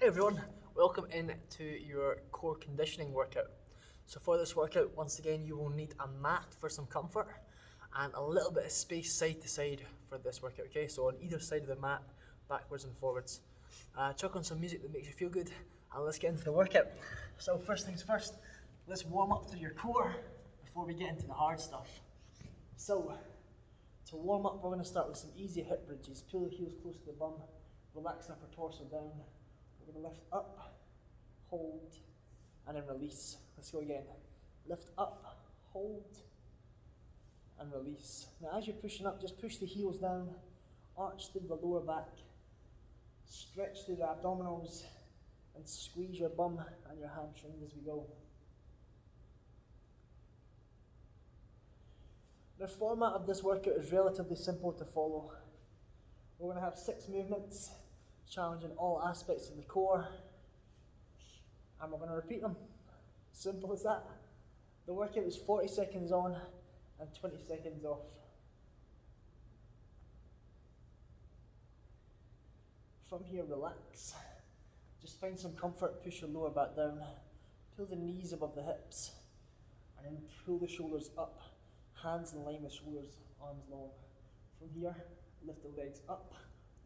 Hey everyone, welcome in to your core conditioning workout. So for this workout, once again, you will need a mat for some comfort and a little bit of space side to side for this workout, okay? So on either side of the mat, backwards and forwards. Chuck on some music that makes you feel good and let's get into the workout. So first things first, let's warm up through your core before we get into the hard stuff. So to warm up, we're going to start with some easy hip bridges. Pull the heels close to the bum, relax the upper torso down. We're going to lift up, hold, and then release. Let's go again. Lift up, hold, and release. Now as you're pushing up, just push the heels down, arch through the lower back, stretch through the abdominals, and squeeze your bum and your hamstrings as we go. The format of this workout is relatively simple to follow. We're going to have 6 movements, challenging all aspects of the core, and we're going to repeat them. Simple as that. The workout is 40 seconds on and 20 seconds off. From here, relax. Just find some comfort, push your lower back down, pull the knees above the hips, and then pull the shoulders up, hands in line with shoulders, arms long. From here, lift the legs up,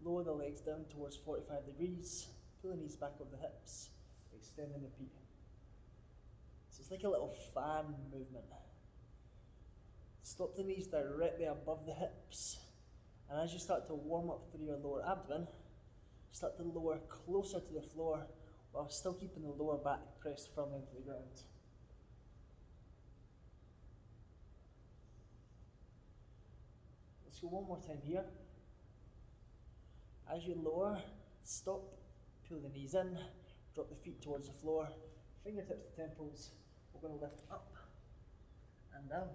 lower the legs down towards 45 degrees, pull the knees back over the hips, extend and repeat. So it's like a little fan movement. Stop the knees directly above the hips, and as you start to warm up through your lower abdomen, start to lower closer to the floor while still keeping the lower back pressed firmly into the ground. Let's go one more time here. As you lower, stop, pull the knees in, drop the feet towards the floor, fingertips to temples. We're going to lift up and down.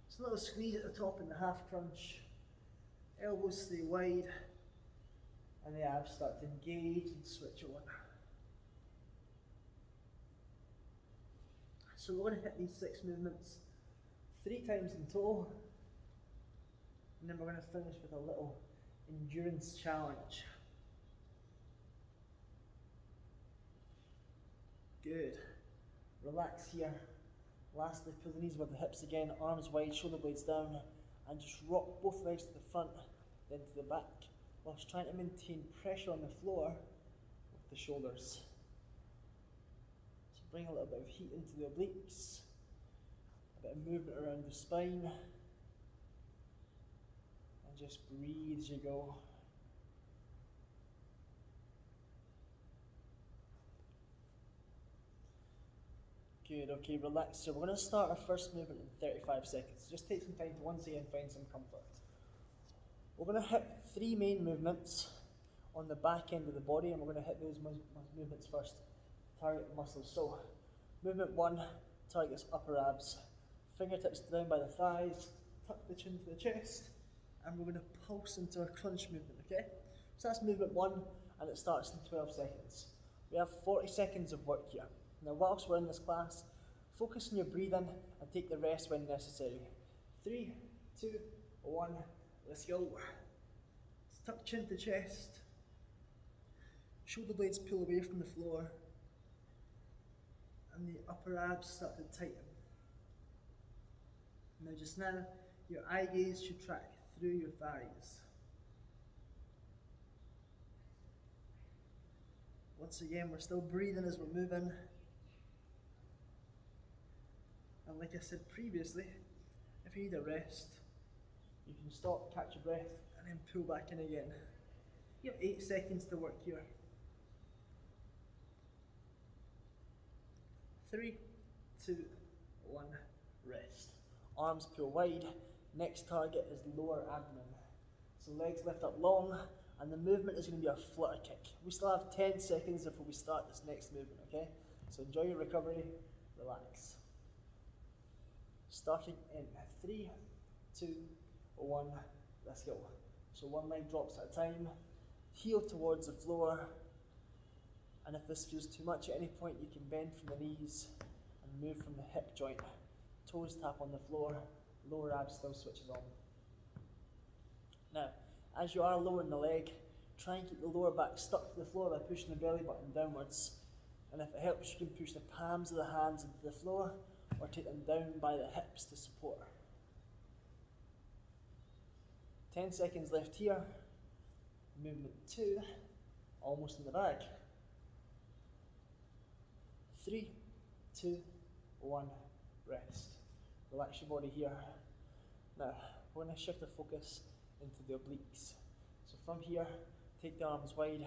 Just a little squeeze at the top in the half crunch. Elbows stay wide, and the abs start to engage and switch on. So we're going to hit these 6 movements 3 times in total, and then we're going to finish with a little endurance challenge. Good. Relax here. Lastly, pull the knees above the hips again, arms wide, shoulder blades down, and just rock both legs to the front, then to the back, whilst trying to maintain pressure on the floor with the shoulders. So bring a little bit of heat into the obliques, a bit of movement around the spine, and just breathe as you go. Good, okay, relax. So we're going to start our first movement in 35 seconds. Just take some time to once again find some comfort. We're going to hit 3 main movements on the back end of the body, and we're going to hit those movements first. Target muscles. So, movement 1 targets upper abs. Fingertips down by the thighs, tuck the chin to the chest, and we're going to pulse into a crunch movement, okay? So that's movement 1, and it starts in 12 seconds. We have 40 seconds of work here. Now, whilst we're in this class, focus on your breathing and take the rest when necessary. 3, 2, 1, let's go. Tuck chin to chest. Shoulder blades pull away from the floor. And the upper abs start to tighten. Now, your eye gaze should track through your thighs. Once again, we're still breathing as we're moving. And like I said previously, if you need a rest, you can stop, catch your breath, and then pull back in again. You have 8 seconds to work here. 3, 2, 1, rest. Arms pull wide. Next target is lower abdomen. So legs lift up long, and the movement is going to be a flutter kick. We still have 10 seconds before we start this next movement, okay? So enjoy your recovery, relax. Starting in 3, 2, 1, let's go. So one leg drops at a time, heel towards the floor, and if this feels too much at any point, you can bend from the knees and move from the hip joint. Toes tap on the floor, lower abs still switches on. Now, as you are lowering the leg, Try and keep the lower back stuck to the floor by pushing the belly button downwards. And if it helps, you can push the palms of the hands into the floor or take them down by the hips to support. 10 seconds left here. Movement 2, almost in the bag. 3, 2, 1, rest. Relax your body here. Now, we're going to shift the focus into the obliques. So from here, take the arms wide,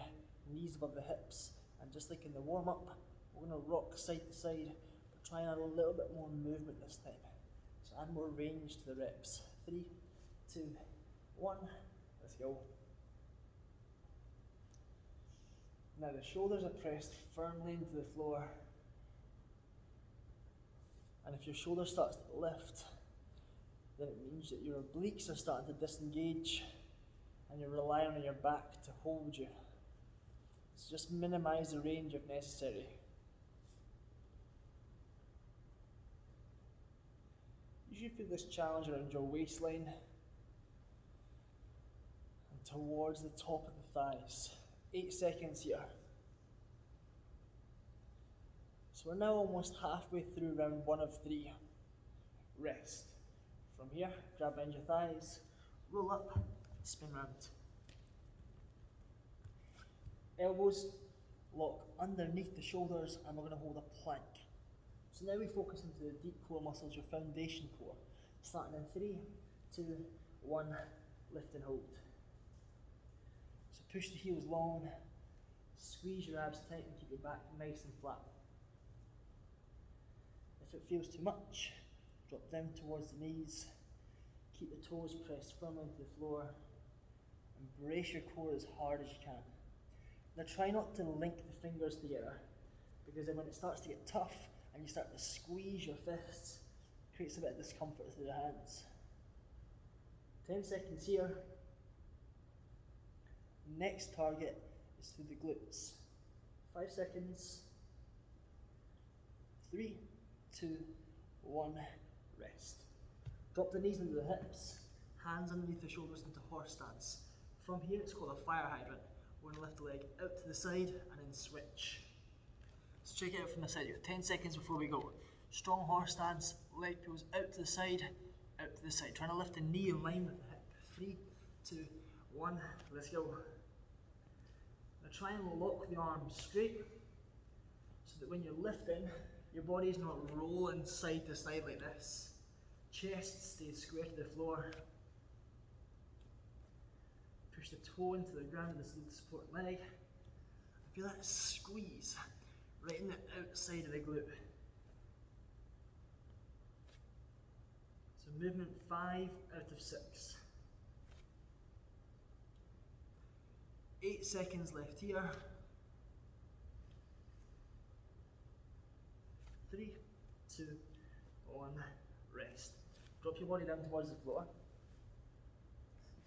knees above the hips, and just like in the warm-up, we're going to rock side to side, but try and add a little bit more movement this time. So add more range to the reps. 3, 2, 1, let's go. Now the shoulders are pressed firmly into the floor. And if your shoulder starts to lift, then it means that your obliques are starting to disengage and you're relying on your back to hold you. So just minimize the range if necessary. You should feel this challenge around your waistline and towards the top of the thighs. 8 seconds here. So we're now almost halfway through round 1 of 3. Rest. From here, grab around your thighs, roll up, spin round. Elbows lock underneath the shoulders and we're going to hold a plank. So now we focus into the deep core muscles, your foundation core. Starting in 3, 2, 1, lift and hold. So push the heels long, squeeze your abs tight and keep your back nice and flat. If it feels too much, drop down towards the knees, keep the toes pressed firmly into the floor, and brace your core as hard as you can. Now try not to link the fingers together, because then when it starts to get tough and you start to squeeze your fists, it creates a bit of discomfort through the hands. 10 seconds here. Next target is through the glutes. 5 seconds. 3, 2, 1, rest. Drop the knees into the hips, hands underneath the shoulders into horse stance. From here, it's called a fire hydrant. We're going to lift the leg out to the side and then switch. So check it out from the side. You have 10 seconds before we go. Strong horse stance, leg pulls out to the side, out to the side. Trying to lift the knee in line with the hip. 3, 2, 1, let's go. Now try and lock the arms straight so that when you're lifting, your body's not rolling side to side like this. Chest stays square to the floor. Push the toe into the ground with the support leg. Feel that squeeze right in the outside of the glute. So movement 5 out of 6. 8 seconds left here. 3, 2, 1, rest. Drop your body down towards the floor.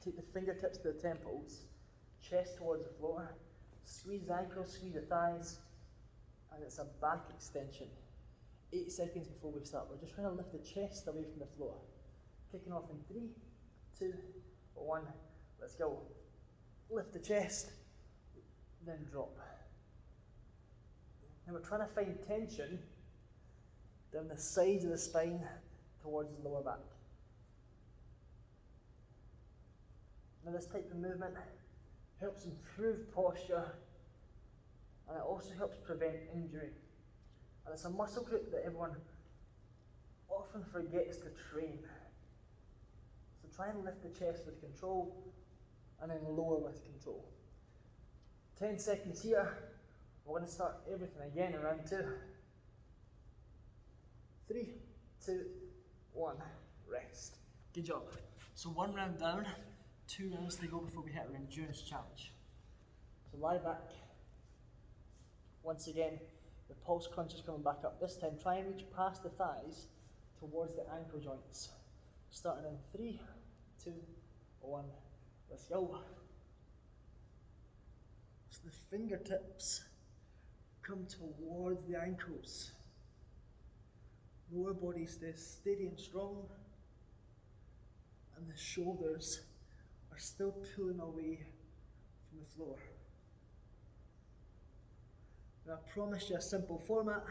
Take the fingertips to the temples, chest towards the floor. Squeeze the ankles, squeeze the thighs, and it's a back extension. 8 seconds before we start. We're just trying to lift the chest away from the floor. Kicking off in 3, 2, 1, let's go. Lift the chest, then drop. Now we're trying to find tension down the sides of the spine towards the lower back. Now this type of movement helps improve posture and it also helps prevent injury. And it's a muscle group that everyone often forgets to train. So try and lift the chest with control and then lower with control. 10 seconds here. We're going to start everything again in round 2. 3, 2, 1, rest. Good job. So 1 round down, 2 rounds to go before we hit our endurance challenge. So lie back. Once again, the pulse crunch is coming back up. This time, try and reach past the thighs towards the ankle joints. Starting in 3, 2, 1, let's go. So the fingertips come towards the ankles. Lower body stays steady and strong, and the shoulders are still pulling away from the floor. Now I promised you a simple format,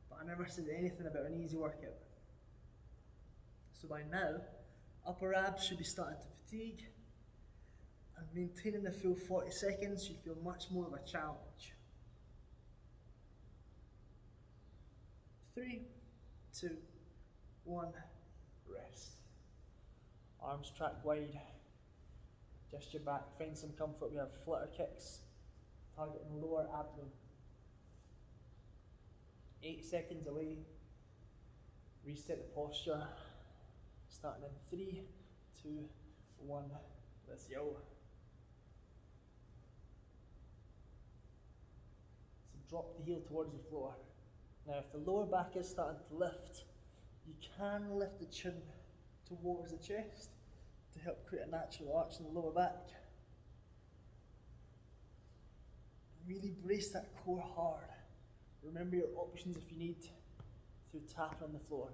but I never said anything about an easy workout. So by now, upper abs should be starting to fatigue, and maintaining the full 40 seconds should feel much more of a challenge. 3, 2, 1, rest. Arms track wide, adjust your back, find some comfort. We have flutter kicks, targeting lower abdomen. 8 seconds away, reset the posture, starting in 3, 2, 1, let's go. So drop the heel towards the floor. Now if the lower back is starting to lift, you can lift the chin towards the chest to help create a natural arch in the lower back. Really brace that core hard. Remember your options if you need through tapping on the floor.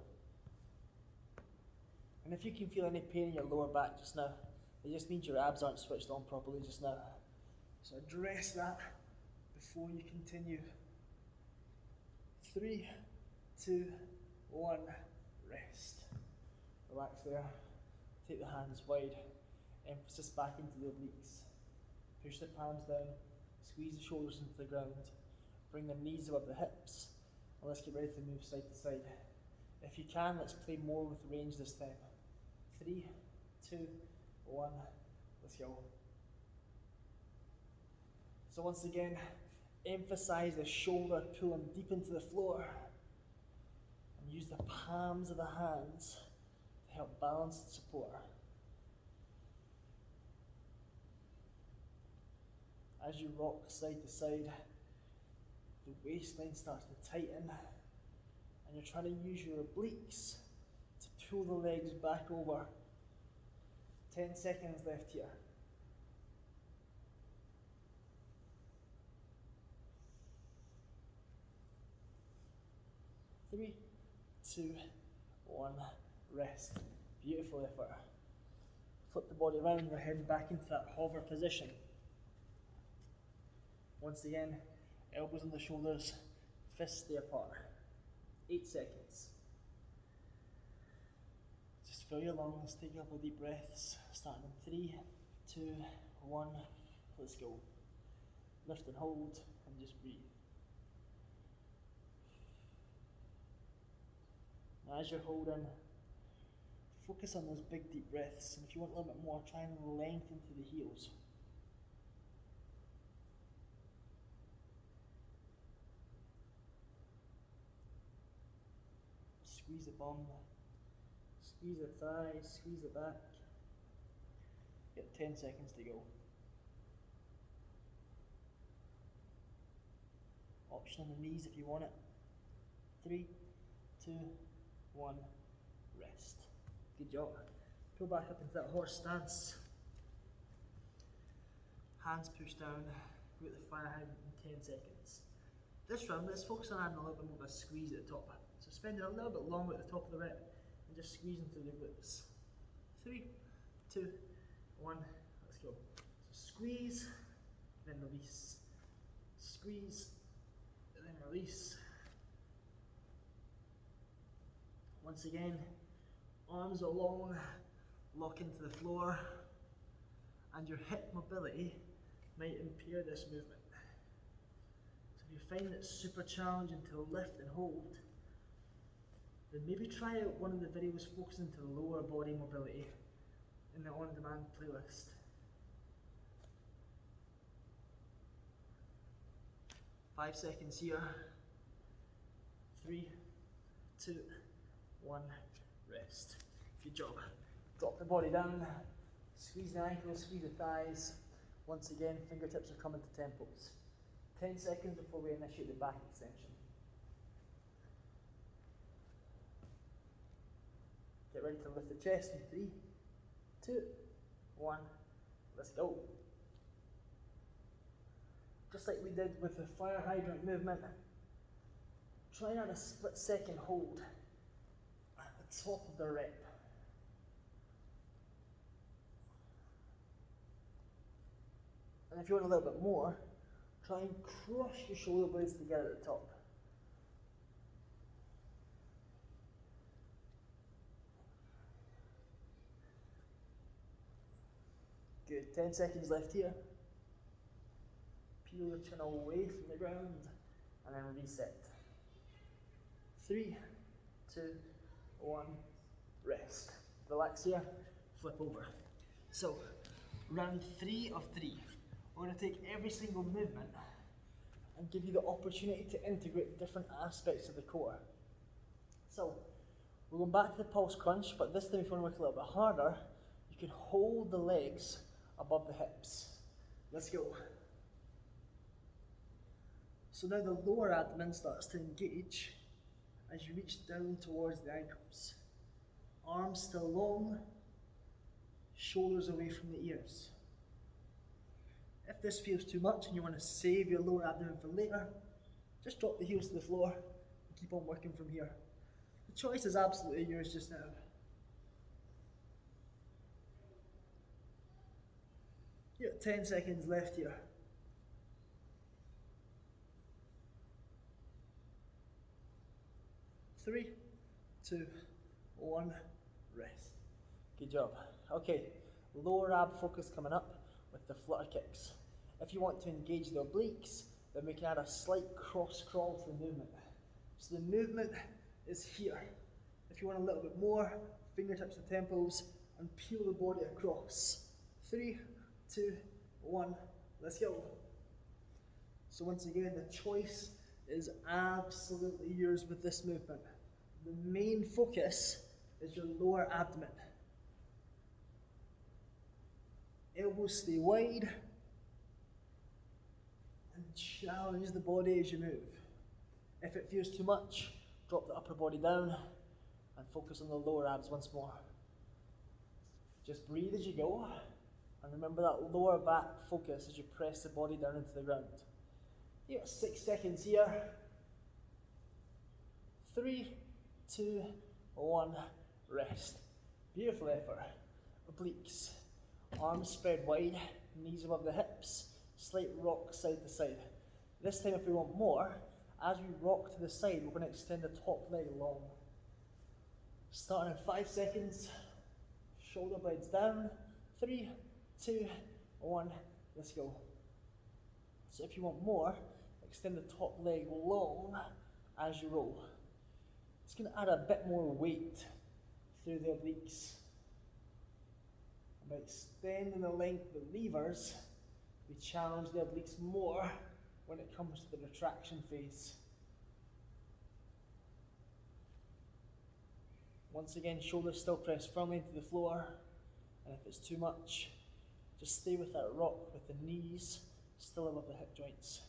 And if you can feel any pain in your lower back just now, it just means your abs aren't switched on properly just now. So address that before you continue. 3, 2, 1, rest. Relax there. Take the hands wide. Emphasis back into the obliques. Push the palms down. Squeeze the shoulders into the ground. Bring the knees above the hips. And let's get ready to move side to side. If you can, let's play more with range this time. 3, 2, 1, let's go. So once again, emphasize the shoulder pulling deep into the floor. And use the palms of the hands to help balance and support. As you rock side to side, the waistline starts to tighten, and you're trying to use your obliques to pull the legs back over. 10 seconds left here. 3, 2, 1, rest. Beautiful effort. Flip the body around, we're heading back into that hover position. Once again, elbows on the shoulders, fists stay apart. 8 seconds. Just fill your lungs, take a couple of deep breaths. Starting in 3, 2, 1, let's go. Lift and hold, and just breathe. Now as you're holding, focus on those big deep breaths, and if you want a little bit more, try and lengthen through the heels. Squeeze the bum, squeeze the thighs, squeeze the back. You got 10 seconds to go. Option on the knees if you want it. 3, 2, 1, rest. Good job. Pull back up into that horse stance. Hands pushed down. Go at the fire hydrant in 10 seconds. This round, let's focus on adding a little bit more of a squeeze at the top. So spending a little bit longer at the top of the rep and just squeezing through the glutes. 3, 2, 1, let's go. So squeeze, then release. Squeeze, then release. Once again, arms are long, lock into the floor, and your hip mobility might impair this movement. So if you find it super challenging to lift and hold, then maybe try out one of the videos focusing to the lower body mobility in the on-demand playlist. Five seconds here. 3, 2, 1, rest. Good job. Drop the body down, squeeze the ankles, squeeze the thighs. Once again, fingertips are coming to temples. 10 seconds before we initiate the back extension. Get ready to lift the chest in 3, 2, 1, let's go. Just like we did with the fire hydrant movement, try not a split second hold at the top of the rep. And if you want a little bit more, try and crush your shoulder blades together at the top. Good, 10 seconds left here. Peel your chin away from the ground and then reset. 3, 2, 1, rest. Relax here, flip over. So, round 3 of 3. We're going to take every single movement and give you the opportunity to integrate different aspects of the core. So, we're going back to the pulse crunch, but this time if you want to work a little bit harder, you can hold the legs above the hips. Let's go. So now the lower abdomen starts to engage as you reach down towards the ankles. Arms still long, shoulders away from the ears. If this feels too much and you want to save your lower abdomen for later, just drop the heels to the floor and keep on working from here. The choice is absolutely yours just now. You got 10 seconds left here. 3, 2, 1, rest. Good job. Okay, lower ab focus coming up with the flutter kicks. If you want to engage the obliques, then we can add a slight cross crawl to the movement. So the movement is here. If you want a little bit more, fingertips to temples and peel the body across. 3, 2, 1, let's go. So once again, the choice is absolutely yours with this movement. The main focus is your lower abdomen. Elbows stay wide and challenge the body as you move. If it feels too much, drop the upper body down and focus on the lower abs once more. Just breathe as you go and remember that lower back focus as you press the body down into the ground. You got 6 seconds here. 3, 2, 1, rest. Beautiful effort. Obliques. Arms spread wide, knees above the hips, slight rock side to side. This time if we want more, as we rock to the side, we're going to extend the top leg long. Starting in 5 seconds, shoulder blades down. 3, 2, 1, let's go. So if you want more, extend the top leg long as you roll. It's going to add a bit more weight through the obliques. By extending the length of the levers, we challenge the obliques more when it comes to the retraction phase. Once again, shoulders still pressed firmly into the floor, and if it's too much, just stay with that rock with the knees still above the hip joints.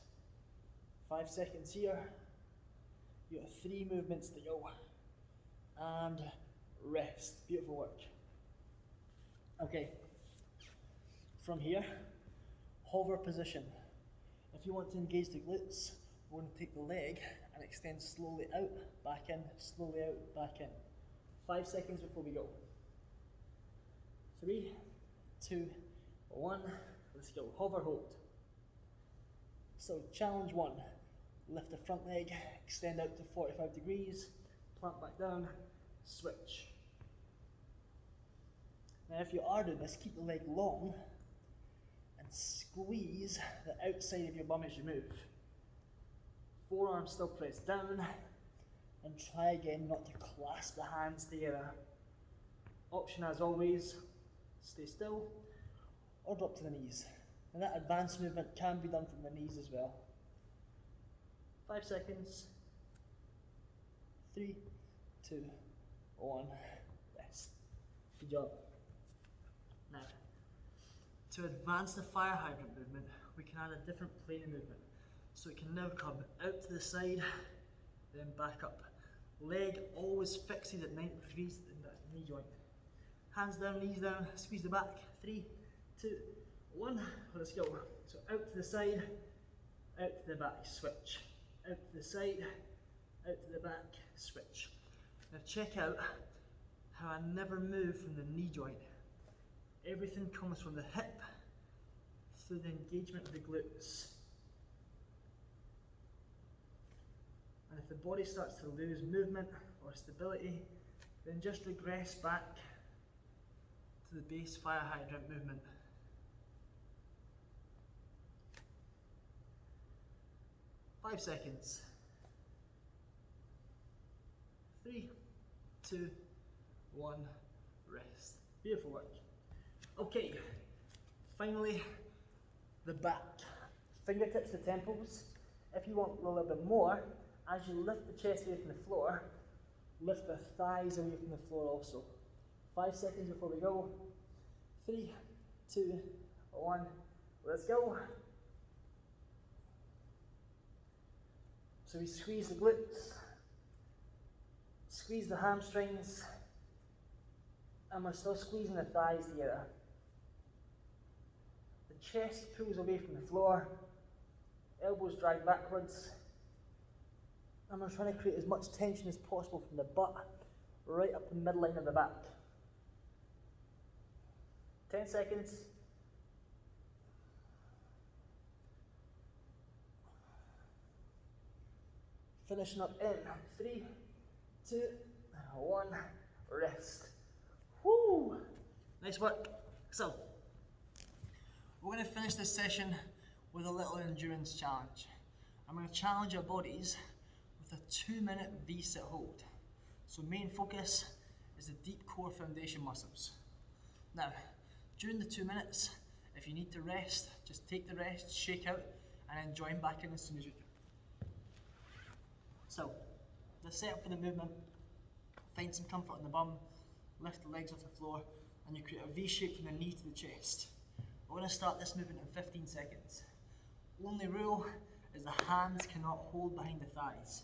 5 seconds here. You got 3 movements to go. And rest. Beautiful work. Okay. From here, hover position. If you want to engage the glutes, we're going to take the leg and extend slowly out, back in, slowly out, back in. 5 seconds before we go. 3, 2, 1, let's go. Hover, hold. So challenge 1, lift the front leg, extend out to 45 degrees, plant back down, switch. Now if you are doing this, keep the leg long and squeeze the outside of your bum as you move. Forearms still pressed down, and try again not to clasp the hands together. Option as always, stay still or drop to the knees. And that advanced movement can be done from the knees as well. 5 seconds. 3, 2, 1, rest. Good job. Now, to advance the fire hydrant movement, we can add a different plane of movement. So it can now come out to the side, then back up. Leg always fixed at 90 degrees in that knee joint. Hands down, knees down, squeeze the back. 3, 2, 1, let's go. So out to the side, out to the back, switch. Out to the side, out to the back, switch. Now check out how I never move from the knee joint. Everything comes from the hip through the engagement of the glutes. And if the body starts to lose movement or stability, then just regress back to the base fire hydrant movement. Five seconds. 3, 2, 1, rest. Beautiful work. Okay, finally, the back. Fingertips to temples. If you want a little bit more, as you lift the chest away from the floor, lift the thighs away from the floor also. 5 seconds before we go. 3, 2, 1, let's go. So we squeeze the glutes, squeeze the hamstrings, and we're still squeezing the thighs together. The chest pulls away from the floor, elbows drag backwards, and we're trying to create as much tension as possible from the butt right up the midline of the back. 10 seconds. Finishing up in 3, 2, 1, rest. Woo! Nice work. So, we're going to finish this session with a little endurance challenge. I'm going to challenge our bodies with a 2-minute V-sit hold. So main focus is the deep core foundation muscles. Now, during the 2 minutes, if you need to rest, just take the rest, shake out, and then join back in as soon as you can. So, the setup for the movement, find some comfort in the bum, lift the legs off the floor, and you create a V shape from the knee to the chest. We're going to start this movement in 15 seconds. Only rule is the hands cannot hold behind the thighs.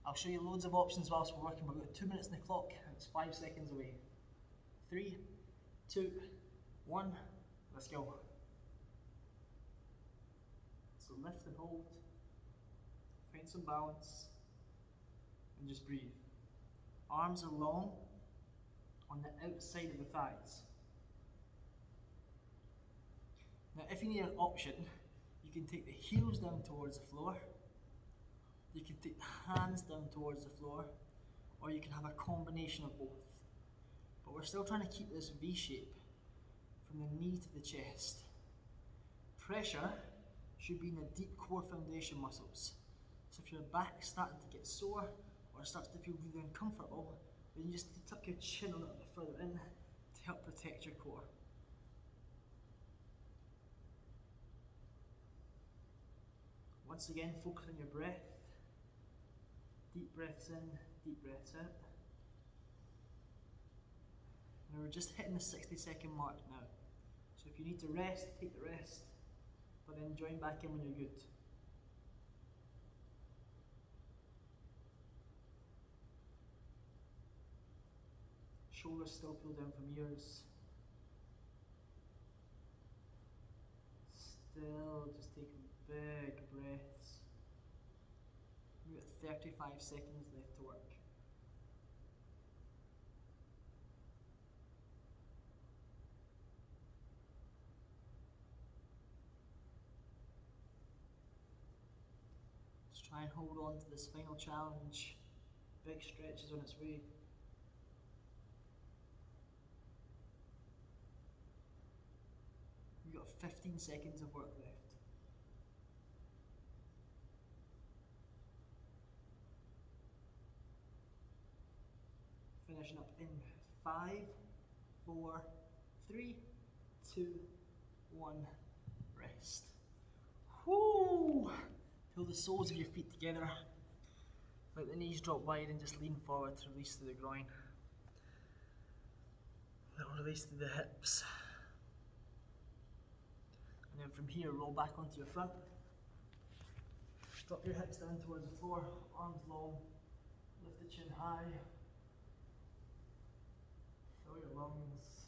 I'll show you loads of options whilst we're working. We've got 2 minutes on the clock, and it's 5 seconds away. 3, 2, 1, let's go. So lift and hold. Find some balance and just breathe. Arms are long on the outside of the thighs. Now, if you need an option, you can take the heels down towards the floor, you can take the hands down towards the floor, or you can have a combination of both. But we're still trying to keep this V shape from the knee to the chest. Pressure should be in the deep core foundation muscles. So if your back's starting to get sore or starts to feel really uncomfortable, then you just tuck your chin a little bit further in to help protect your core. Once again, focus on your breath. Deep breaths in, deep breaths out. And we're just hitting the 60-second mark now. So if you need to rest, take the rest, but then join back in when you're good. Shoulders still pull down from ears. Still just taking big breaths. We've got 35 seconds left to work. Let's try and hold on to this final challenge. Big stretch is on its way. We've got 15 seconds of work left. Finishing up in 5, 4, 3, 2, 1, rest. Whoo! Pull the soles of your feet together. Let the knees drop wide and just lean forward to release through the groin. Little release through the hips. And then from here, roll back onto your front. Drop your hips down towards the floor, arms long, lift the chin high. Fill your lungs.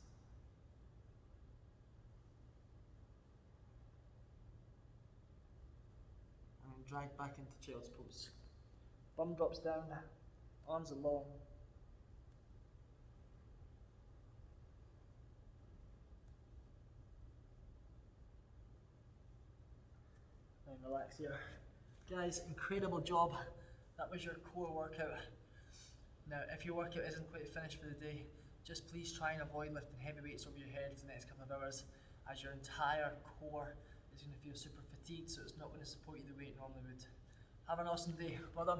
And then drag back into child's pose. Bum drops down, arms are long. relax here. Guys, incredible job. That was your core workout. Now, if your workout isn't quite finished for the day, just please try and avoid lifting heavy weights over your head for the next couple of hours, as your entire core is going to feel super fatigued, so it's not going to support you the way it normally would. Have an awesome day. Well done.